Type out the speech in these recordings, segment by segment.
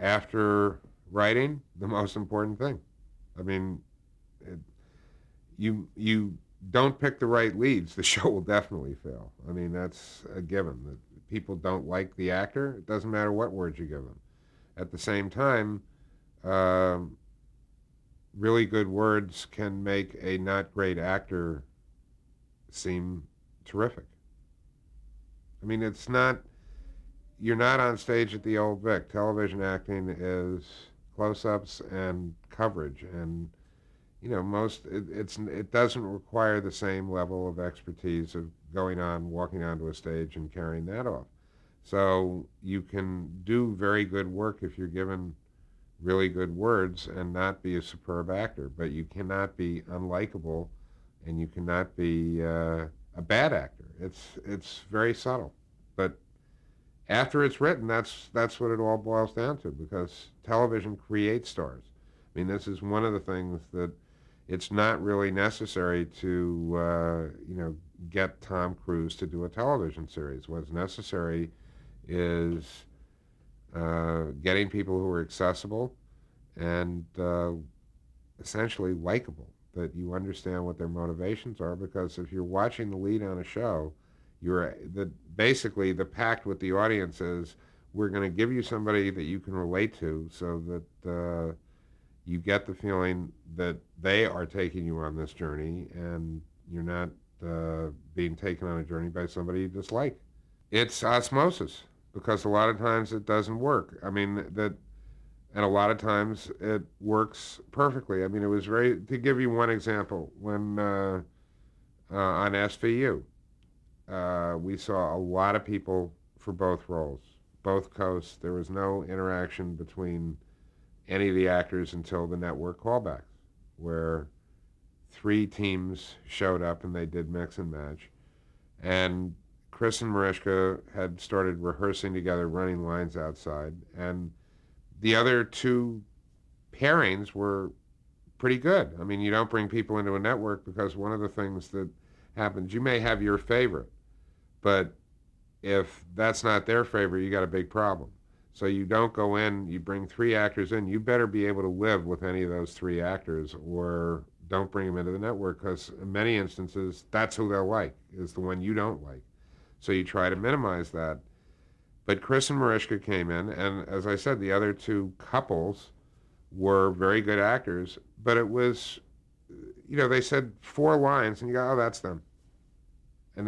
after writing, the most important thing. I mean, it, you don't pick the right leads, the show will definitely fail. I mean, that's a given. That people don't like the actor. It doesn't matter what words you give them. At the same time, um, really good words can make a not great actor seem terrific. I mean, it's not, you're not on stage at the old Vic. Television acting is close ups and coverage. And, it doesn't require the same level of expertise of walking onto a stage and carrying that off. So you can do very good work if you're given really good words and not be a superb actor, but you cannot be unlikable and you cannot be a bad actor. It's very subtle, but after it's written, that's what it all boils down to because television creates stars. I mean, this is one of the things that it's not really necessary to get Tom Cruise to do a television series. What's necessary is getting people who are accessible and essentially likable, that you understand what their motivations are. Because if you're watching the lead on a show, basically the pact with the audience is we're going to give you somebody that you can relate to, so that you get the feeling that they are taking you on this journey, and you're not being taken on a journey by somebody you dislike. It's osmosis because a lot of times it doesn't work. I mean that, and a lot of times it works perfectly. I mean, it was very. To give you one example, when on SVU, we saw a lot of people for both roles, both coasts. There was no interaction between any of the actors until the network callbacks, where three teams showed up and they did mix and match. And Chris and Mariska had started rehearsing together, running lines outside, and the other two pairings were pretty good. I mean, you don't bring people into a network because one of the things that happens, you may have your favorite, but if that's not their favorite, you got a big problem. So you don't go in, you bring three actors in, you better be able to live with any of those three actors, or don't bring them into the network, because in many instances, that's who they'll like, is the one you don't like. So you try to minimize that. But Chris and Mariska came in, and as I said, the other two couples were very good actors, but it was, they said four lines, and you go, oh, that's them. And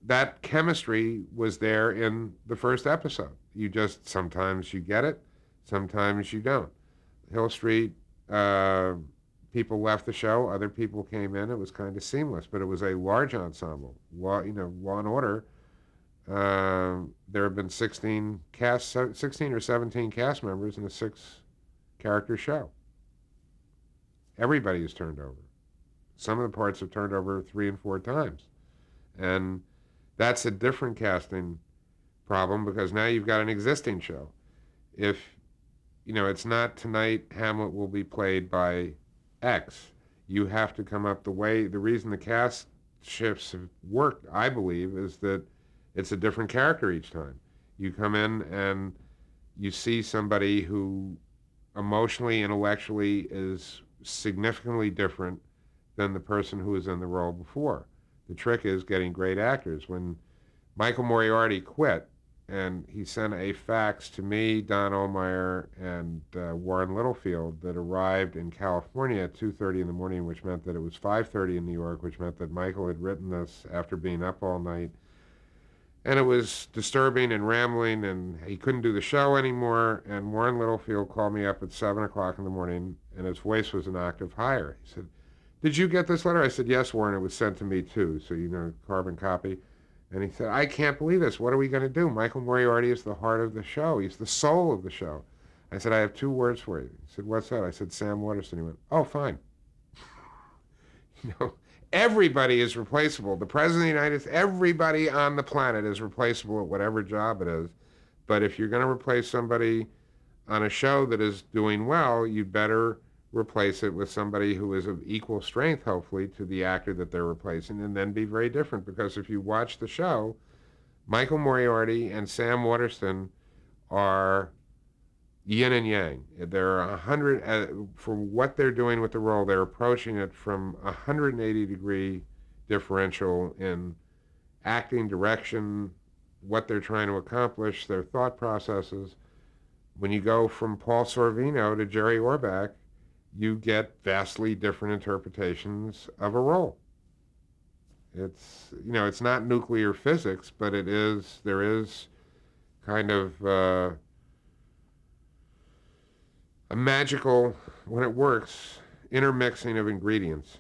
that chemistry was there in the first episode. Sometimes you get it, sometimes you don't. Hill Street, people left the show, other people came in. It was kind of seamless, but it was a large ensemble. Law and Order. There have been 16 or 17 cast members in a 6-character show. Everybody is turned over. Some of the parts have turned over 3 and 4 times, and that's a different casting problem because now you've got an existing show. If it's not tonight, Hamlet will be played by X. You have to come up the reason the cast shifts have worked, I believe, is that it's a different character each time. You come in and you see somebody who emotionally, intellectually is significantly different than the person who was in the role before. The trick is getting great actors. When Michael Moriarty quit, and he sent a fax to me, Don Omeyer, and Warren Littlefield that arrived in California at 2:30 in the morning, which meant that it was 5:30 in New York, which meant that Michael had written this after being up all night. And it was disturbing and rambling, and he couldn't do the show anymore. And Warren Littlefield called me up at 7 o'clock in the morning, and his voice was an octave higher. He said, "Did you get this letter?" I said, "Yes, Warren, it was sent to me too, so carbon copy." And he said, "I can't believe this. What are we going to do? Michael Moriarty is the heart of the show. He's the soul of the show." I said, "I have 2 words for you." He said, "What's that?" I said, "Sam Waterston." He went, "Oh, fine." you know, Everybody is replaceable. The President of the United States, everybody on the planet is replaceable at whatever job it is. But if you're going to replace somebody on a show that is doing well, you'd better replace it with somebody who is of equal strength, hopefully, to the actor that they're replacing, and then be very different. Because if you watch the show, Michael Moriarty and Sam Waterston are yin and yang. There are 100, for what they're doing with the role, they're approaching it from a 180-degree differential in acting, direction, what they're trying to accomplish, their thought processes. When you go from Paul Sorvino to Jerry Orbach, you get vastly different interpretations of a role. It's not nuclear physics, but there is kind of a magical, when it works, intermixing of ingredients.